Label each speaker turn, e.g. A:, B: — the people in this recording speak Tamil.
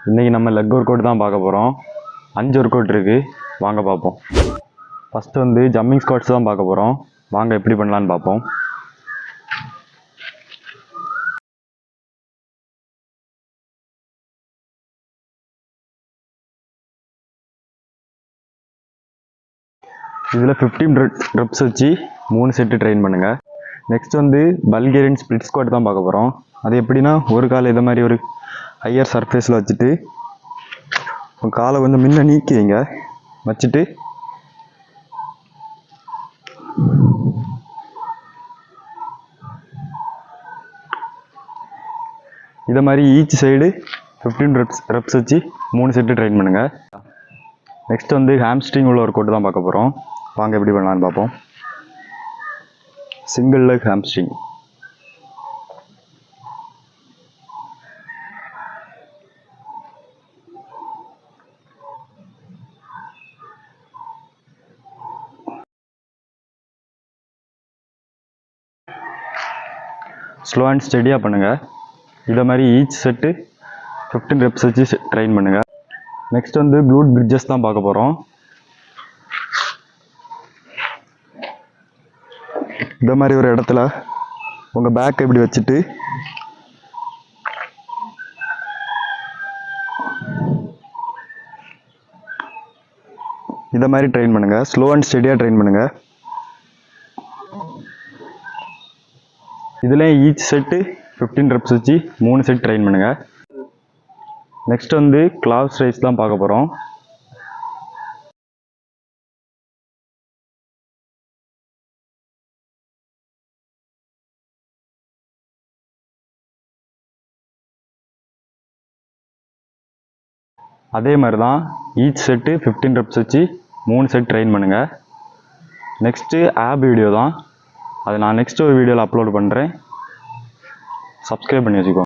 A: இன்றைக்கி நம்ம லெக் ஒர்க் அவுட் தான் பார்க்க போகிறோம். 5 ஒர்க் அவுட் இருக்குது, வாங்க பார்ப்போம். ஃபஸ்ட்டு வந்து ஜம்மிங் ஸ்குவாட்ஸ் தான் பார்க்க போகிறோம். வாங்க எப்படி பண்ணலான்னு பார்ப்போம். இதில் 15 ரெப்ஸ் வச்சு 3 செட்டு ட்ரெயின் பண்ணுங்கள். நெக்ஸ்ட் வந்து பல்கேரியன் ஸ்ப்ளிட் ஸ்குவாட் தான் பார்க்க போகிறோம். அது எப்படின்னா, ஒரு கால் இதை மாதிரி ஒரு ஹையர் சர்ஃபேஸில் வச்சுட்டு உங்கள் காலை கொஞ்சம் முன்ன நீக்கி வைங்க. வச்சுட்டு இதை மாதிரி ஈச் சைடு 15 ரெப்ஸ் வச்சு 3 செட்டு ட்ரெயின் பண்ணுங்கள். நெக்ஸ்ட் வந்து ஹாம்ஸ்ட்ரிங் உள்ள ஒர்க் அவுட் தான் பார்க்க போகிறோம். வாங்க எப்படி பண்ணலான்னு பார்ப்போம். Single leg hamstring. Slow and ஸ்டெடியாக பண்ணுங்கள். இதை மாதிரி ஈச் செட்டு 15 ரெப்ஸ் வச்சு ட்ரெயின் பண்ணுங்கள். நெக்ஸ்ட் வந்து க்ளூட் பிரிட்ஜஸ் தான் பார்க்க போகிறோம். இந்த மாதிரி ஒரு இடத்துல உங்கள் பேக் இப்படி வச்சுட்டு இதை மாதிரி ட்ரெயின் பண்ணுங்கள். ஸ்லோ அண்ட் ஸ்டெடியாக ட்ரெயின் பண்ணுங்கள். இதில் ஈச் செட்டு 15 ரெப்ஸ் வச்சு 3 செட் ட்ரெயின் பண்ணுங்கள். நெக்ஸ்ட் வந்து கிளாவ்ஸ் ரைஸ் தான் பார்க்க போகிறோம். அதே மாதிரி தான் ஈச் செட்டு 15 ரெப்ஸ் வச்சு 3 செட் ட்ரெயின் பண்ணுங்கள். நெக்ஸ்ட்டு ஆப் வீடியோ தான், அதை நான் நெக்ஸ்ட் ஒரு வீடியோவில் அப்லோட் பண்ணுறேன். சப்ஸ்கிரைப் பண்ணி வச்சுக்கோ.